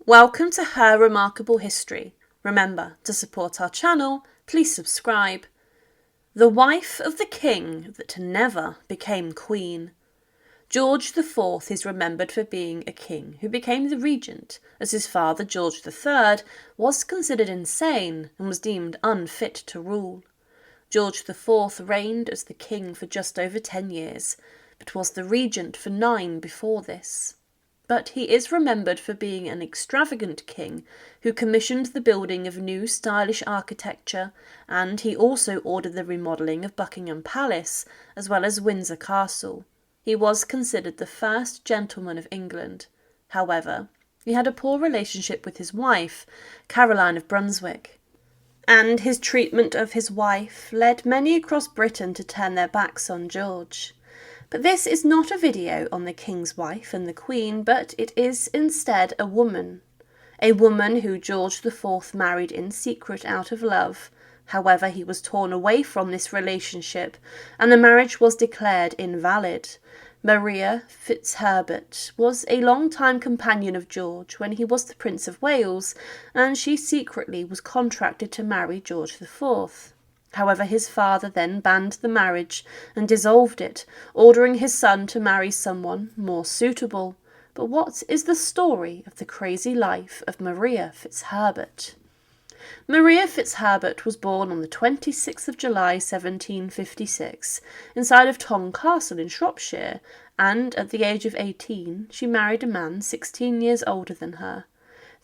Welcome to Her Remarkable History. Remember, to support our channel, please subscribe. The wife of the king that never became queen. George IV is remembered for being a king who became the regent, as his father George III was considered insane and was deemed unfit to rule. George IV reigned as the king for just over 10 years, but was the regent for 9 before this. But he is remembered for being an extravagant king who commissioned the building of new stylish architecture, and he also ordered the remodelling of Buckingham Palace as well as Windsor Castle. He was considered the first gentleman of England. However, he had a poor relationship with his wife, Caroline of Brunswick, and his treatment of his wife led many across Britain to turn their backs on George. But this is not a video on the king's wife and the queen, but it is instead a woman who George IV married in secret out of love. However, he was torn away from this relationship and the marriage was declared invalid. Maria Fitzherbert was a long-time companion of George when he was the Prince of Wales, and she secretly was contracted to marry George IV. However, his father then banned the marriage and dissolved it, ordering his son to marry someone more suitable. But what is the story of the crazy life of Maria Fitzherbert? Maria Fitzherbert was born on the 26th of July 1756 inside of Tong Castle in Shropshire, and at the age of 18 she married a man 16 years older than her.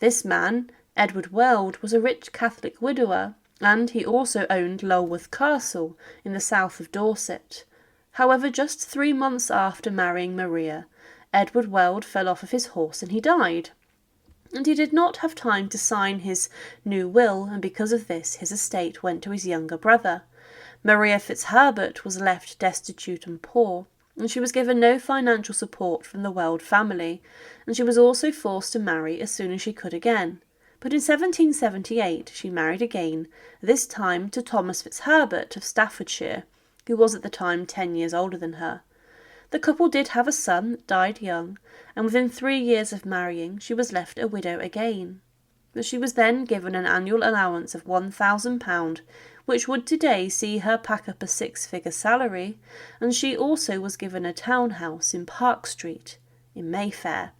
This man, Edward Weld, was a rich Catholic widower, and he also owned Lulworth Castle in the south of Dorset. However, just 3 months after marrying Maria, Edward Weld fell off of his horse and he died. And he did not have time to sign his new will, and because of this his estate went to his younger brother. Maria Fitzherbert was left destitute and poor, and she was given no financial support from the Weld family, and she was also forced to marry as soon as she could again. But in 1778 she married again, this time to Thomas Fitzherbert of Staffordshire, who was at the time 10 years older than her. The couple did have a son that died young, and within 3 years of marrying she was left a widow again. But she was then given an annual allowance of £1,000, which would today see her pack up a 6-figure salary, and she also was given a townhouse in Park Street in Mayfair.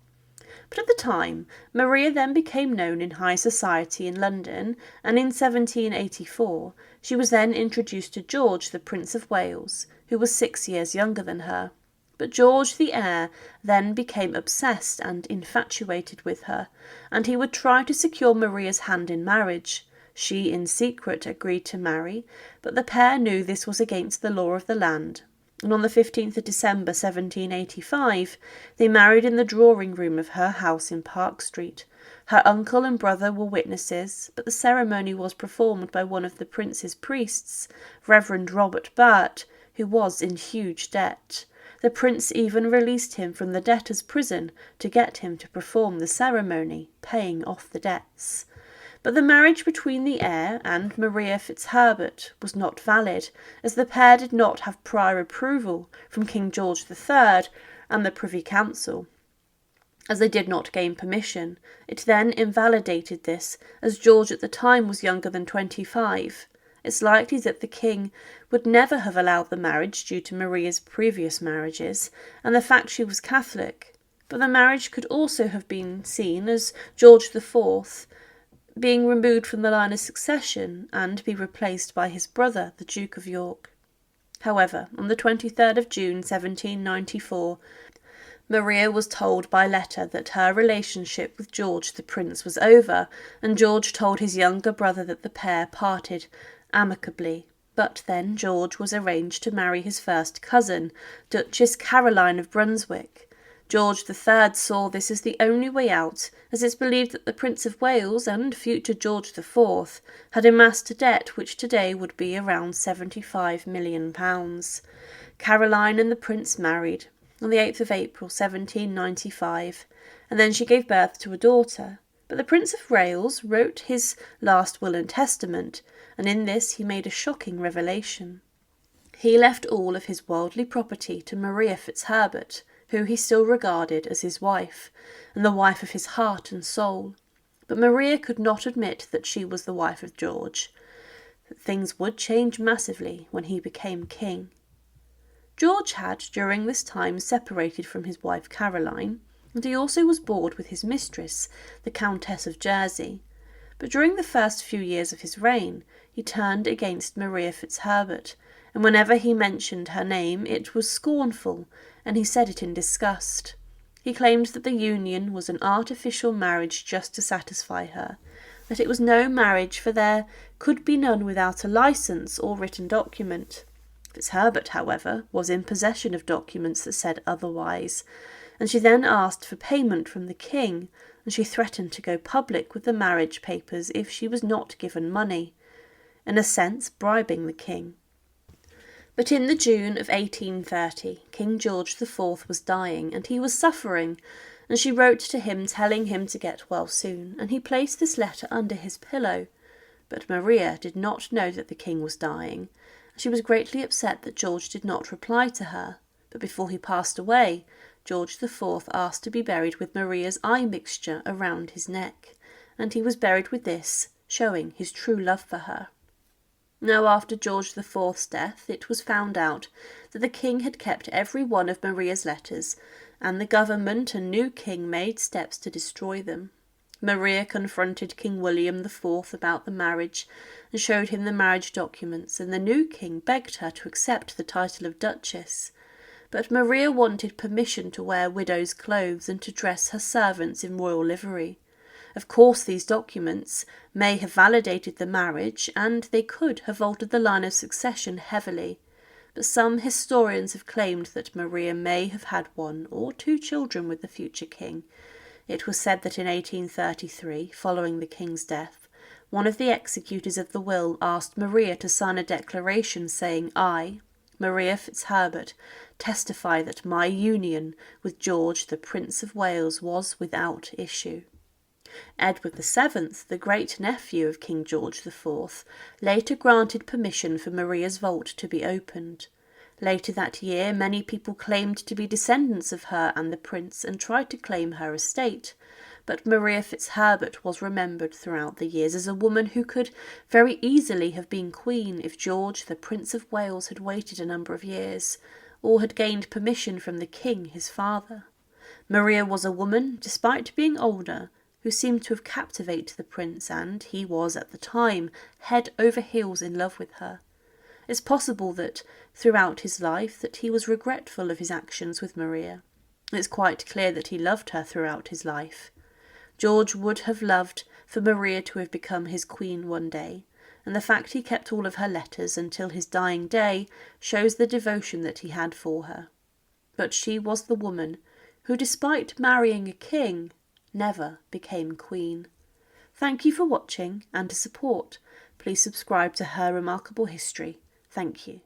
But at the time, Maria then became known in high society in London, and in 1784 she was then introduced to George, the Prince of Wales, who was 6 years younger than her. But George the heir then became obsessed and infatuated with her, and he would try to secure Maria's hand in marriage. She in secret agreed to marry, but the pair knew this was against the law of the land, and on the 15th of December 1785 they married in the drawing room of her house in Park Street. Her uncle and brother were witnesses, but the ceremony was performed by one of the prince's priests, Reverend Robert Burt, who was in huge debt. The prince even released him from the debtor's prison to get him to perform the ceremony, paying off the debts. But the marriage between the heir and Maria Fitzherbert was not valid, as the pair did not have prior approval from King George III and the Privy Council. As they did not gain permission, it then invalidated this, as George at the time was younger than 25. It's likely that the king would never have allowed the marriage due to Maria's previous marriages and the fact she was Catholic, but the marriage could also have been seen as George IV being removed from the line of succession and be replaced by his brother, the Duke of York. However, on the 23rd of June 1794, Maria was told by letter that her relationship with George the Prince was over, and George told his younger brother that the pair parted amicably. But then George was arranged to marry his first cousin, Duchess Caroline of Brunswick. George III saw this as the only way out, as it's believed that the Prince of Wales and future George IV had amassed a debt which today would be around £75 million. Caroline and the Prince married on the 8th of April 1795, and then she gave birth to a daughter. But the Prince of Wales wrote his last will and testament, and in this he made a shocking revelation. He left all of his worldly property to Maria Fitzherbert, who he still regarded as his wife, and the wife of his heart and soul. But Maria could not admit that she was the wife of George, that things would change massively when he became king. George had, during this time, separated from his wife Caroline, and he also was bored with his mistress, the Countess of Jersey. But during the first few years of his reign, he turned against Maria Fitzherbert, and whenever he mentioned her name it was scornful, and he said it in disgust. He claimed that the union was an artificial marriage just to satisfy her, that it was no marriage, for there could be none without a licence or written document. Fitzherbert, however, was in possession of documents that said otherwise, and she then asked for payment from the king, and she threatened to go public with the marriage papers if she was not given money, in a sense bribing the king. But in the June of 1830, King George IV was dying, and he was suffering, and she wrote to him telling him to get well soon, and he placed this letter under his pillow. But Maria did not know that the king was dying, and she was greatly upset that George did not reply to her. But before he passed away, George IV asked to be buried with Maria's eye mixture around his neck, and he was buried with this, showing his true love for her. Now, after George IV's death, it was found out that the king had kept every one of Maria's letters, and the government and new king made steps to destroy them. Maria confronted King William IV about the marriage and showed him the marriage documents, and the new king begged her to accept the title of Duchess. But Maria wanted permission to wear widow's clothes and to dress her servants in royal livery. Of course, these documents may have validated the marriage, and they could have altered the line of succession heavily, but some historians have claimed that Maria may have had 1 or 2 children with the future king. It was said that in 1833, following the king's death, one of the executors of the will asked Maria to sign a declaration saying, "I, Maria Fitzherbert, testify that my union with George, the Prince of Wales, was without issue." Edward VII, the great-nephew of King George IV, later granted permission for Maria's vault to be opened. Later that year, many people claimed to be descendants of her and the prince and tried to claim her estate, but Maria Fitzherbert was remembered throughout the years as a woman who could very easily have been queen if George, the Prince of Wales, had waited a number of years, or had gained permission from the king, his father. Maria was a woman, despite being older, who seemed to have captivated the prince, and he was, at the time, head over heels in love with her. It's possible that, throughout his life, that he was regretful of his actions with Maria. It's quite clear that he loved her throughout his life. George would have loved for Maria to have become his queen one day, and the fact he kept all of her letters until his dying day shows the devotion that he had for her. But she was the woman who, despite marrying a king, never became queen. Thank you for watching, and to support, please subscribe to Her Remarkable History. Thank you.